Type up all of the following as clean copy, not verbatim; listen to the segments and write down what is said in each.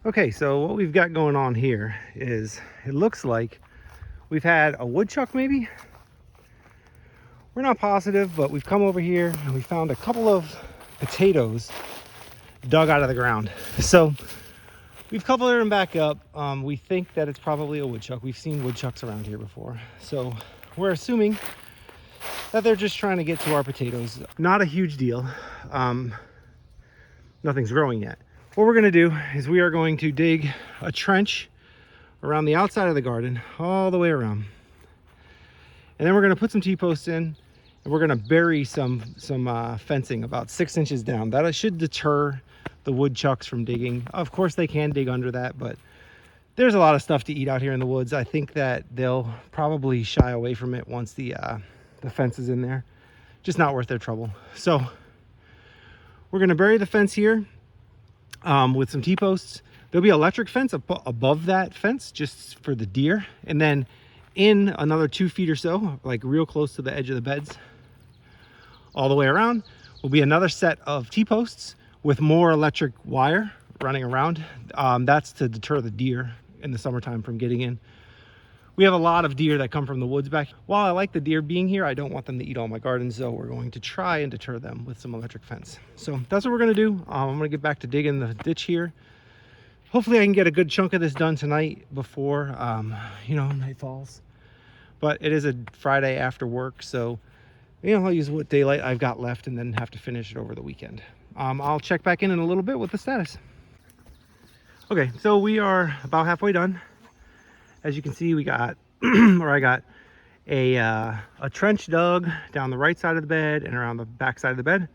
Okay, so what we've got going on here is it looks like we've had a woodchuck maybe. We're not positive, but we've come over here and we found a couple of potatoes dug out of the ground. So we've covered them back up. We think that it's probably a woodchuck. We've seen woodchucks around here before. So we're assuming that they're just trying to get to our potatoes. Not a huge deal. Nothing's growing yet. What we're gonna do is we are going to dig a trench around the outside of the garden, all the way around. And then we're gonna put some T-posts in, and we're gonna bury some fencing about 6 inches down. That should deter the woodchucks from digging. Of course they can dig under that, but there's a lot of stuff to eat out here in the woods. I think that they'll probably shy away from it once the fence is in there. Just not worth their trouble. So we're gonna bury the fence here with some T-posts. There'll be electric fence above that fence just for the deer. And then in another 2 feet or so, like real close to the edge of the beds, all the way around, will be another set of T-posts with more electric wire running around. That's to deter the deer in the summertime from getting in. We have a lot of deer that come from the woods back. While I like the deer being here, I don't want them to eat all my gardens, so we're going to try and deter them with some electric fence. So that's what we're gonna do. I'm gonna get back to digging the ditch here. Hopefully I can get a good chunk of this done tonight before, night falls. But it is a Friday after work, so I'll use what daylight I've got left and then have to finish it over the weekend. I'll check back in a little bit with the status. Okay, so we are about halfway done. As you can see, we got, I got a trench dug down the right side of the bed and around the back side of the bed,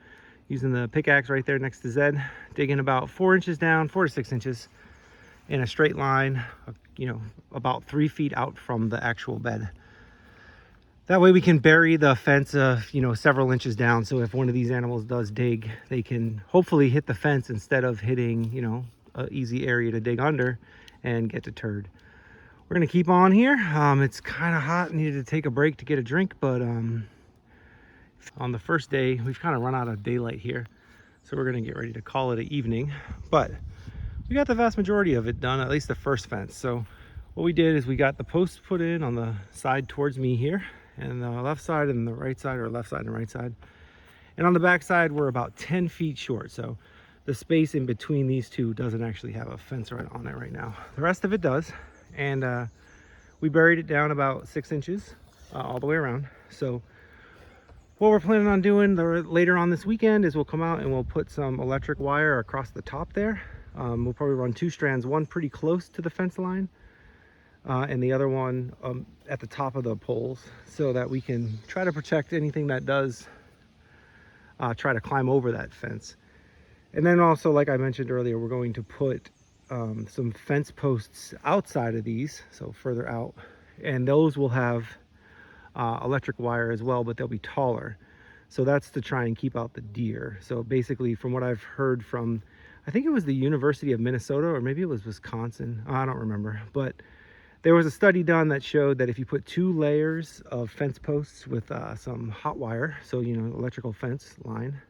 using the pickaxe right there next to Zed, digging about 4 inches down, 4 to 6 inches in a straight line, about 3 feet out from the actual bed. That way we can bury the fence, several inches down. So if one of these animals does dig, they can hopefully hit the fence instead of hitting, an easy area to dig under and get deterred. We're gonna keep on here. It's kind of hot, needed to take a break to get a drink, but on the first day, we've kind of run out of daylight here. So we're gonna get ready to call it an evening. But we got the vast majority of it done, at least the first fence. So what we did is we got the posts put in on the side towards me here, and the left side and the right side, or left side and right side. And on the back side, we're about 10 feet short. So the space in between these two doesn't actually have a fence right on it right now. The rest of it does. And we buried it down about 6 inches all the way around. So what we're planning on doing later on this weekend is we'll come out and we'll put some electric wire across the top there. We'll probably run 2 strands, one pretty close to the fence line and the other one at the top of the poles, so that we can try to protect anything that does try to climb over that fence. And then also, like I mentioned earlier, we're going to put some fence posts outside of these, so further out, and those will have electric wire as well, but they'll be taller. So that's to try and keep out the deer. So basically, from what I've heard from, I think it was the University of Minnesota, or maybe it was Wisconsin, I don't remember, but there was a study done that showed that if you put 2 layers of fence posts with some hot wire, so electrical fence line,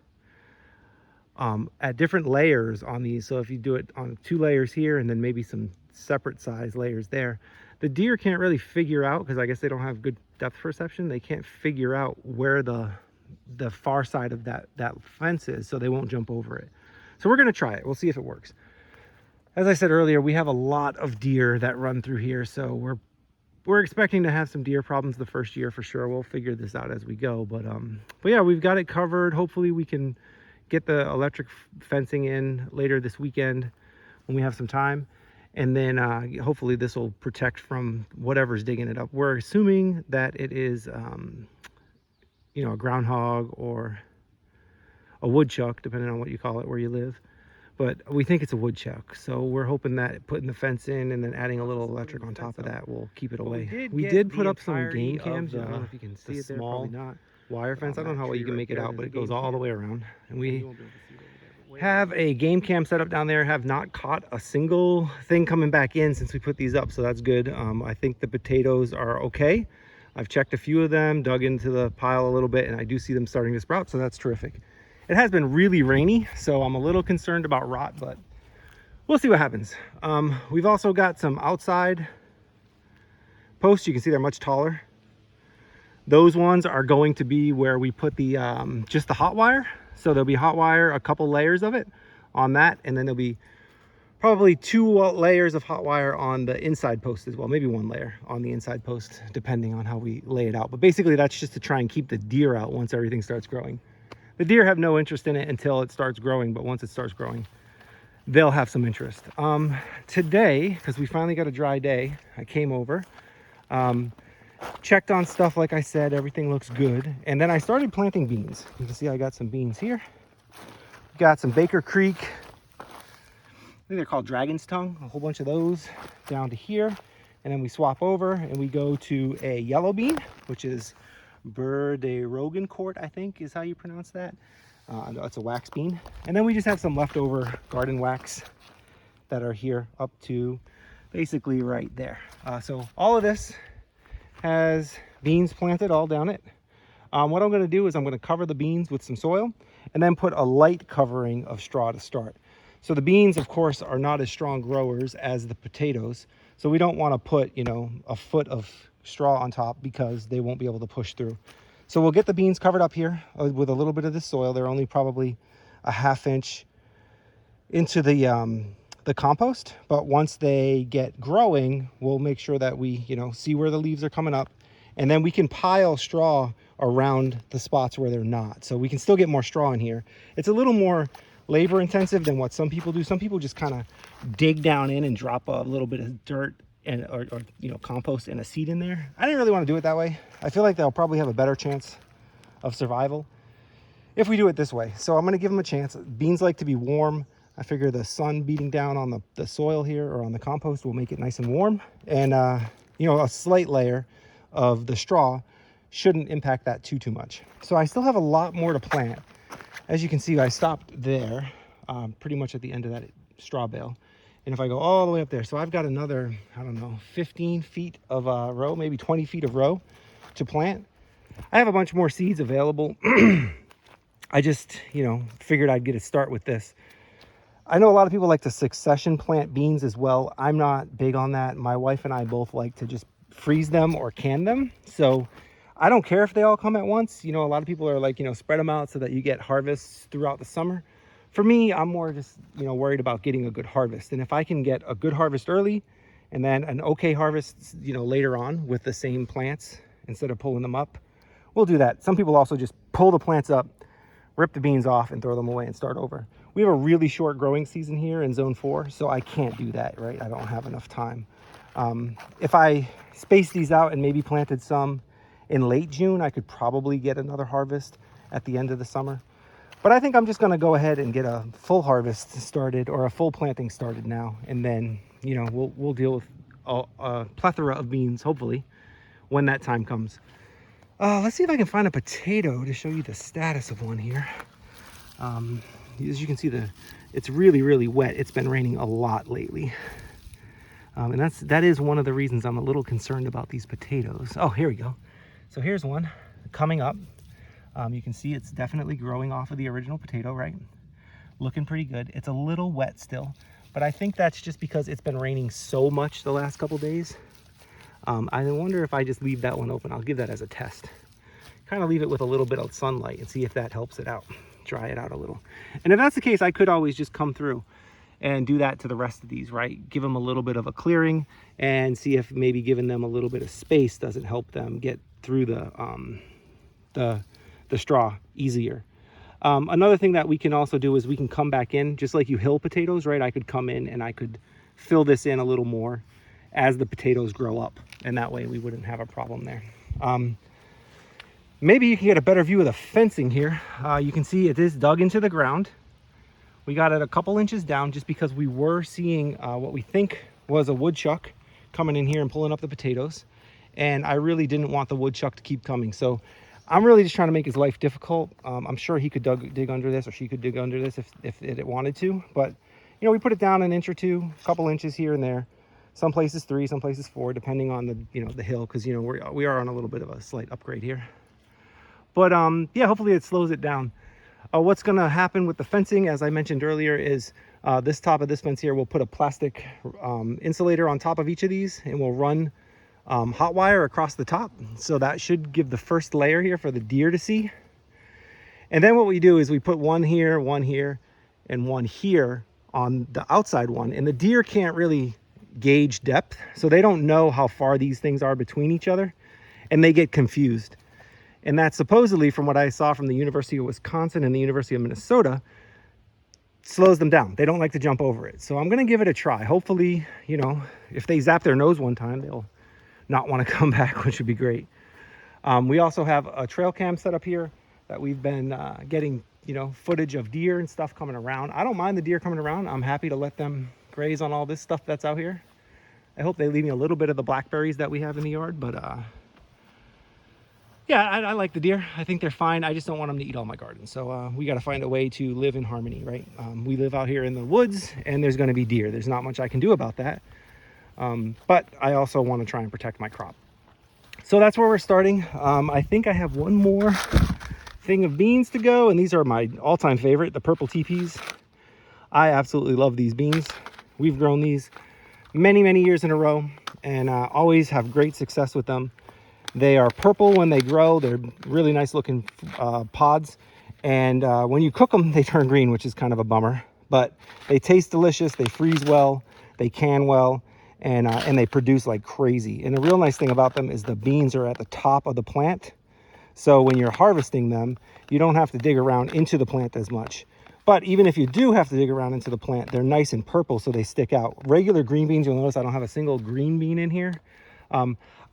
at different layers on these, so if you do it on 2 layers here and then maybe some separate size layers there, the deer can't really figure out, because I guess they don't have good depth perception, they can't figure out where the far side of that fence is, so they won't jump over it. So we're going to try it. We'll see if it works. As I said earlier, we have a lot of deer that run through here, so we're expecting to have some deer problems the first year for sure. We'll figure this out as we go, but yeah, we've got it covered. Hopefully we can get the electric fencing in later this weekend when we have some time, and then hopefully this will protect from whatever's digging it up. We're assuming that it is a groundhog or a woodchuck, depending on what you call it where you live, but we think it's a woodchuck. So we're hoping that putting the fence in and then adding a little electric on top of that will keep it away. We did put up some game cams. I don't know if you can see it there, probably not. Wire fence. I don't know how well you can make it out, but it goes all the way around. And we have a game cam set up down there. Have not caught a single thing coming back in since we put these up, so that's good. I think the potatoes are okay. I've checked a few of them, dug into the pile a little bit, and I do see them starting to sprout, so that's terrific. It has been really rainy, so I'm a little concerned about rot, but we'll see what happens. We've also got some outside posts. You can see they're much taller. Those ones are going to be where we put the just the hot wire. So there'll be hot wire, a couple layers of it on that, and then there'll be probably 2 layers of hot wire on the inside post as well, maybe 1 layer on the inside post, depending on how we lay it out. But basically that's just to try and keep the deer out once everything starts growing. The deer have no interest in it until it starts growing, but once it starts growing, they'll have some interest. Today, because we finally got a dry day, I came over, checked on stuff. Like I said, everything looks good. And then I started planting beans. You can see I got some beans here. Got some Baker Creek, I think they're called Dragon's Tongue, a whole bunch of those down to here. And then we swap over and we go to a yellow bean, which is Beurre de Rogencourt, I think is how you pronounce that. It's a wax bean. And then we just have some leftover garden wax that are here up to basically right there. So all of this has beans planted all down it. What I'm going to do is I'm going to cover the beans with some soil and then put a light covering of straw to start. So the beans, of course, are not as strong growers as the potatoes. So we don't want to put, you know, a foot of straw on top because they won't be able to push through. So we'll get the beans covered up here with a little bit of the soil. They're only probably a 1/2 inch into the compost. But once they get growing, we'll make sure that we, you know, see where the leaves are coming up. And then we can pile straw around the spots where they're not. So we can still get more straw in here. It's a little more labor intensive than what some people do. Some people just kind of dig down in and drop a little bit of dirt and or you know, compost and a seed in there. I didn't really want to do it that way. I feel like they'll probably have a better chance of survival if we do it this way. So I'm going to give them a chance. Beans like to be warm. I figure the sun beating down on the soil here or on the compost will make it nice and warm. And you know, a slight layer of the straw shouldn't impact that too much. So I still have a lot more to plant. As you can see, I stopped there, pretty much at the end of that straw bale. And if I go all the way up there, so I've got another, I don't know, 15 feet of row, maybe 20 feet of row to plant. I have a bunch more seeds available. I just, you know, figured I'd get a start with this. I know a lot of people like to succession plant beans as well. I'm not big on that. My wife and I both like to just freeze them or can them. So I don't care if they all come at once. You know, a lot of people are like, you know, spread them out so that you get harvests throughout the summer. For me, I'm more just, you know, worried about getting a good harvest. And if I can get a good harvest early and then an okay harvest, you know, later on with the same plants instead of pulling them up, we'll do that. Some people also just pull the plants up, rip the beans off and throw them away and start over. We have a really short growing season here in zone 4, so I can't do that, right? I don't have enough time. If I spaced these out and maybe planted some in late June, I could probably get another harvest at the end of the summer. But I think I'm just going to go ahead and get a full harvest started or a full planting started now. And then, you know, we'll deal with a plethora of beans, hopefully, when that time comes. Let's see if I can find a potato to show you the status of one here. As you can see, it's really, really wet. It's been raining a lot lately. And that is one of the reasons I'm a little concerned about these potatoes. Oh, here we go. So here's one coming up. You can see it's definitely growing off of the original potato, right? Looking pretty good. It's a little wet still, but I think that's just because it's been raining so much the last couple days. I wonder if I just leave that one open. I'll give that as a test. Kind of leave it with a little bit of sunlight and see if that helps it out, dry it out a little. And if that's the case, I could always just come through and do that to the rest of these, right? Give them a little bit of a clearing and see if maybe giving them a little bit of space doesn't help them get through the straw easier. Another thing that we can also do is we can come back in, just like you hill potatoes, right? I could come in and I could fill this in a little more as the potatoes grow up, and that way we wouldn't have a problem there. Maybe you can get a better view of the fencing here. You can see it is dug into the ground. We got it a couple inches down just because we were seeing what we think was a woodchuck coming in here and pulling up the potatoes. And I really didn't want the woodchuck to keep coming. So I'm really just trying to make his life difficult. I'm sure he could dig under this, or she could dig under this if it wanted to. But, you know, we put it down an inch or two, a couple inches here and there. Some places 3, some places 4, depending on the hill, because, you know, we are on a little bit of a slight upgrade here. But yeah, hopefully it slows it down. What's going to happen with the fencing, as I mentioned earlier, is this top of this fence here, we'll put a plastic insulator on top of each of these, and we'll run hot wire across the top. So that should give the first layer here for the deer to see. And then what we do is we put one here, and one here on the outside one. And the deer can't really gauge depth, so they don't know how far these things are between each other, and they get confused. And that supposedly, from what I saw from the University of Wisconsin and the University of Minnesota, slows them down. They don't like to jump over it. So I'm going to give it a try. Hopefully, you know, if they zap their nose one time, they'll not want to come back, which would be great. We also have a trail cam set up here that we've been getting, you know, footage of deer and stuff coming around. I don't mind the deer coming around. I'm happy to let them graze on all this stuff that's out here. I hope they leave me a little bit of the blackberries that we have in the yard, but yeah, I like the deer. I think they're fine. I just don't want them to eat all my garden. So we got to find a way to live in harmony, right? We live out here in the woods, and there's going to be deer. There's not much I can do about that. But I also want to try and protect my crop. So that's where we're starting. I think I have one more thing of beans to go, and these are my all-time favorite, the purple teepees. I absolutely love these beans. We've grown these many years in a row, and always have great success with them. They are purple when they grow. They're really nice looking pods, and when you cook them, they turn green, which is kind of a bummer, but they taste delicious. They freeze well, they can well, and they produce like crazy. And the real nice thing about them is the beans are at the top of the plant, so when you're harvesting them, you don't have to dig around into the plant as much. But even if you do have to dig around into the plant, they're nice and purple, so they stick out. Regular green beans, you'll notice I don't have a single green bean in here.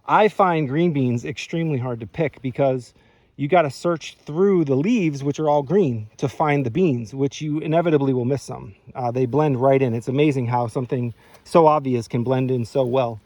I find green beans extremely hard to pick because you got to search through the leaves, which are all green, to find the beans, which you inevitably will miss some. They blend right in. It's amazing how something so obvious can blend in so well.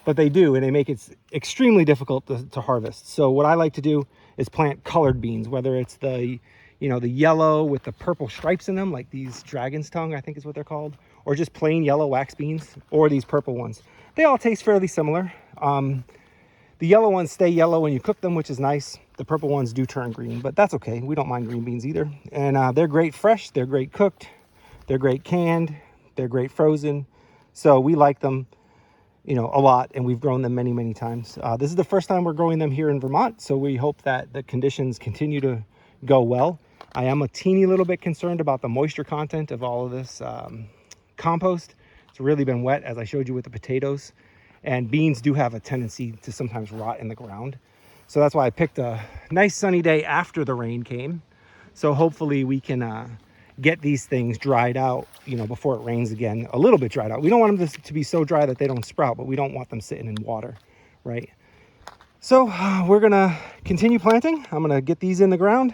But they do, and they make it extremely difficult to harvest. So what I like to do is plant colored beans, whether it's the, you know, the yellow with the purple stripes in them, like these dragon's tongue, I think is what they're called, or just plain yellow wax beans, or these purple ones. They all taste fairly similar. The yellow ones stay yellow when you cook them, which is nice. The purple ones do turn green, but that's okay. We don't mind green beans either. And they're great fresh, they're great cooked, they're great canned, they're great frozen. So we like them, you know, a lot, and we've grown them many times. This is the first time we're growing them here in Vermont, so we hope that the conditions continue to go well. I am a teeny little bit concerned about the moisture content of all of this compost. It's really been wet, as I showed you with the potatoes, and beans do have a tendency to sometimes rot in the ground. So that's why I picked a nice sunny day after the rain came. So hopefully we can get these things dried out, you know, before it rains again, a little bit dried out. We don't want them to be so dry that they don't sprout, but we don't want them sitting in water, right? So we're gonna continue planting. I'm gonna get these in the ground,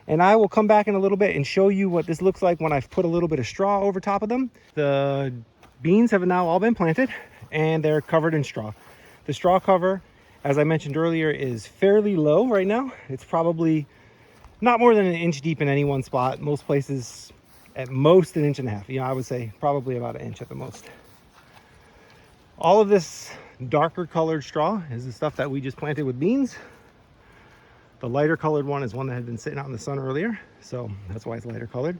and I will come back in a little bit and show you what this looks like when I've put a little bit of straw over top of them. The beans have now all been planted, and they're covered in straw. The straw cover, as I mentioned earlier, is fairly low right now. It's probably not more than an inch deep in any one spot. Most places at most 1.5 inches. You know, I would say probably about 1 inch at the most. All of this darker colored straw is the stuff that we just planted with beans. The lighter colored one is one that had been sitting out in the sun earlier, so that's why it's lighter colored.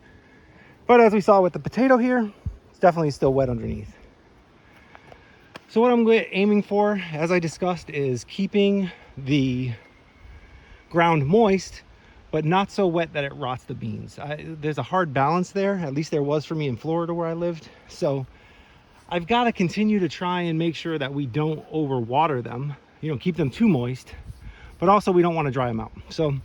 But as we saw with the potato here, it's definitely still wet underneath. So what I'm aiming for, as I discussed, is keeping the ground moist, but not so wet that it rots the beans. There's a hard balance there, at least there was for me in Florida where I lived. So I've got to continue to try and make sure that we don't overwater them, you know, keep them too moist, but also we don't want to dry them out. So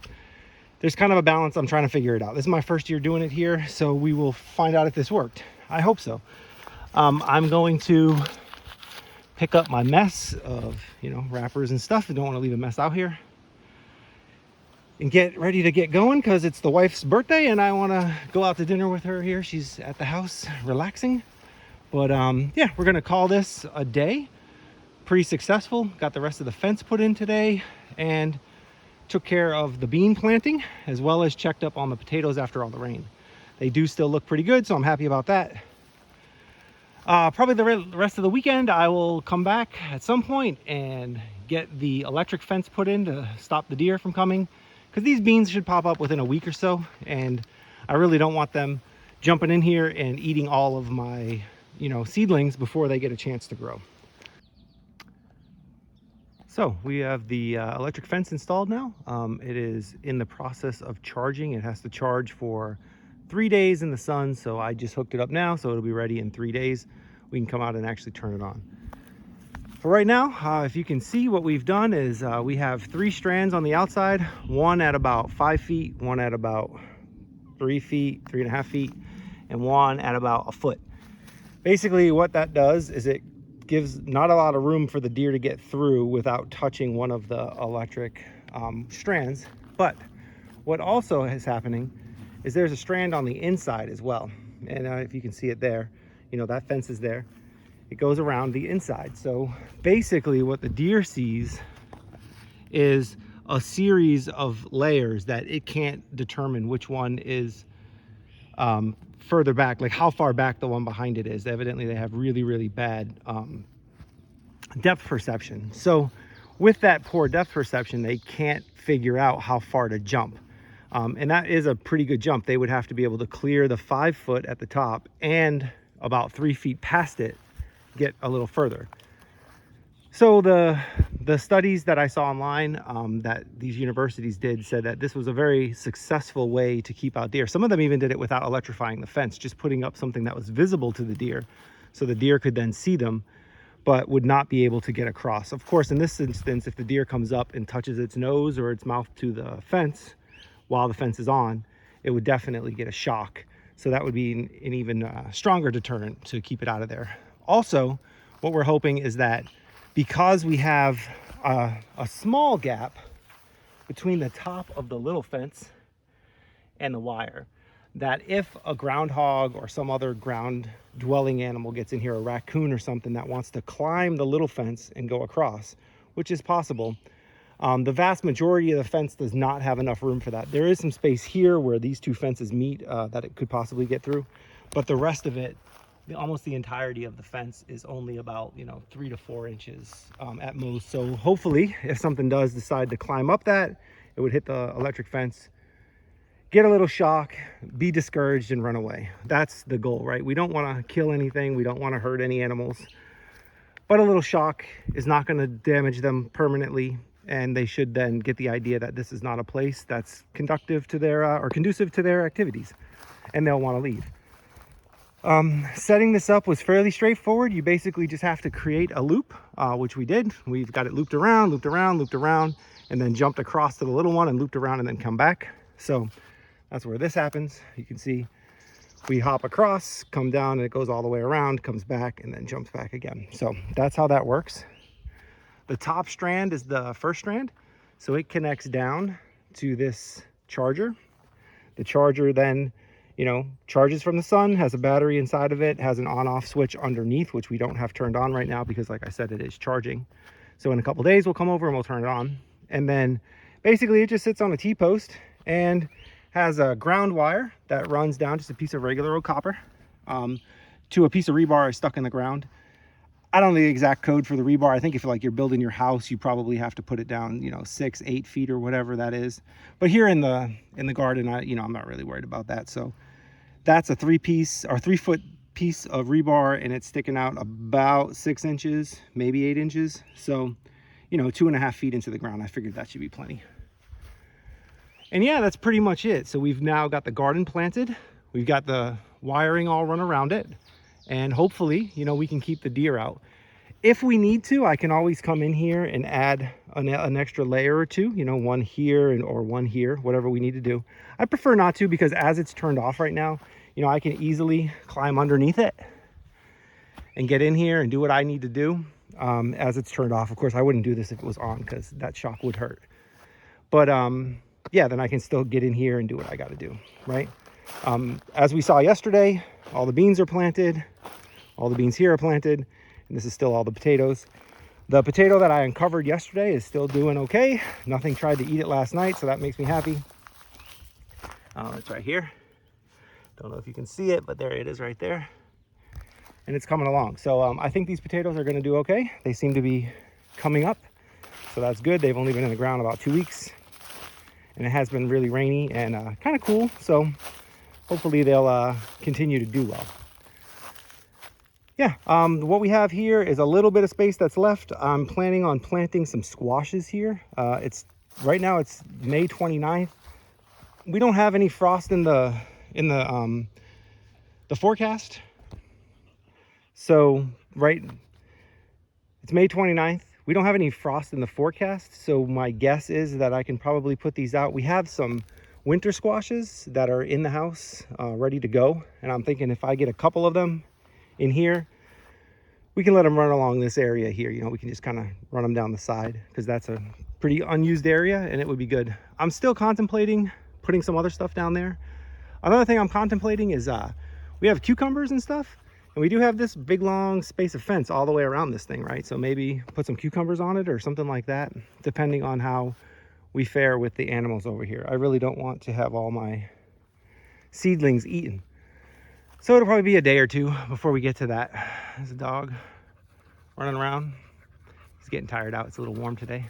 there's kind of a balance. I'm trying to figure it out. This is my first year doing it here, so we will find out if this worked. I hope so. I'm going to pick up my mess of, you know, wrappers and stuff. I don't want to leave a mess out here, and get ready to get going because it's the wife's birthday and I want to go out to dinner with her here. She's at the house relaxing. But yeah, we're gonna call this a day. Pretty successful. Got the rest of the fence put in today and took care of the bean planting, as well as checked up on the potatoes after all the rain. They do still look pretty good, so I'm happy about that. Probably the rest of the weekend I will come back at some point and get the electric fence put in to stop the deer from coming, because these beans should pop up within a week or so, and I really don't want them jumping in here and eating all of my, seedlings before they get a chance to grow. So we have the electric fence installed now. It is in the process of charging. It has to charge for 3 days in the sun, so I just hooked it up now, so it'll be ready in 3 days. We can come out and actually turn it on. For right now, if you can see, what we've done is we have 3 strands on the outside, one at about 5 feet, one at about 3 feet, 3.5 feet, and one at about a foot. Basically what that does is it gives not a lot of room for the deer to get through without touching one of the electric strands. But what also is happening is there's a strand on the inside as well. And if you can see it there, that fence is there. It goes around the inside. So basically what the deer sees is a series of layers that it can't determine which one is further back, like how far back the one behind it is. Evidently they have really, really bad depth perception. So with that poor depth perception, they can't figure out how far to jump. And that is a pretty good jump. They would have to be able to clear the 5 foot at the top and about 3 feet past it, get a little further. So the studies that I saw online that these universities did said that this was a very successful way to keep out deer. Some of them even did it without electrifying the fence, just putting up something that was visible to the deer so the deer could then see them, but would not be able to get across. Of course, in this instance, if the deer comes up and touches its nose or its mouth to the fence while the fence is on, it would definitely get a shock. So that would be an even stronger deterrent to keep it out of there. Also, what we're hoping is that because we have a small gap between the top of the little fence and the wire, that if a groundhog or some other ground dwelling animal gets in here, a raccoon or something that wants to climb the little fence and go across, which is possible, the vast majority of the fence does not have enough room for that. There is some space here where these 2 fences meet that it could possibly get through, but the rest of it, almost the entirety of the fence, is only about 3 to 4 inches at most. So hopefully, if something does decide to climb up that, it would hit the electric fence, get a little shock, be discouraged, and run away. That's the goal, right? We don't want to kill anything, we don't want to hurt any animals, but a little shock is not going to damage them permanently, and they should then get the idea that this is not a place that's conducive to their or conducive to their activities, and they'll want to leave. Setting this up was fairly straightforward. You basically just have to create a loop, which we did. We've got it looped around, and then jumped across to the little one and looped around and then come back. So that's where this happens. You can see we hop across, come down, and it goes all the way around, comes back, and then jumps back again. So that's how that works. The top strand is the first strand, so it connects down to this charger. The charger then charges from the sun, has a battery inside of it, has an on-off switch underneath, which we don't have turned on right now because, like I said, it is charging. So in a couple days, we'll come over and we'll turn it on. And then basically it just sits on a T-post and has a ground wire that runs down, just a piece of regular old copper, to a piece of rebar stuck in the ground. I don't know the exact code for the rebar. I think if you're building your house, you probably have to put it down, 6, 8 feet or whatever that is. But here in the garden, I'm not really worried about that. So that's a 3-foot piece of rebar, and it's sticking out about 6 inches, maybe 8 inches. So, 2.5 feet into the ground. I figured that should be plenty. And yeah, that's pretty much it. So we've now got the garden planted. We've got the wiring all run around it. And hopefully, we can keep the deer out. If we need to, I can always come in here and add an extra layer or two, one here or one here, whatever we need to do. I prefer not to, because as it's turned off right now, I can easily climb underneath it and get in here and do what I need to do as it's turned off. Of course, I wouldn't do this if it was on, because that shock would hurt. But yeah, then I can still get in here and do what I got to do, right? As we saw yesterday, all the beans are planted. All the beans here are planted, and this is still all the potatoes. The potato that I uncovered yesterday is still doing okay. Nothing tried to eat it last night, so that makes me happy. It's right here. Don't know if you can see it, but there it is right there. And it's coming along. So I think these potatoes are going to do okay. They seem to be coming up, so that's good. They've only been in the ground about 2 weeks. and it has been really rainy and kind of cool. So hopefully they'll continue to do well. Yeah, what we have here is a little bit of space that's left. I'm planning on planting some squashes here. Right now it's May 29th. We don't have any frost in the forecast. So it's May 29th. We don't have any frost in the forecast, so my guess is that I can probably put these out. We have some winter squashes that are in the house ready to go, and I'm thinking if I get a couple of them in here, we can let them run along this area here. You know, we can just kind of run them down the side because that's a pretty unused area and it would be good. I'm still contemplating putting some other stuff down there. Another thing I'm contemplating is we have cucumbers and stuff, and we do have this big long space of fence all the way around this thing, right? So maybe put some cucumbers on it or something like that, depending on how we fare with the animals over here. I really don't want to have all my seedlings eaten. So it'll probably be a day or two before we get to that. There's a dog running around. He's getting tired out. It's a little warm today.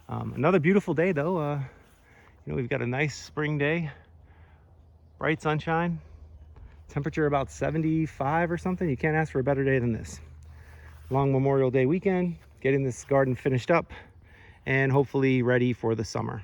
Another beautiful day though. You know, we've got a nice spring day, bright sunshine, temperature about 75 or something. You can't ask for a better day than this. Long Memorial Day weekend, getting this garden finished up and hopefully ready for the summer.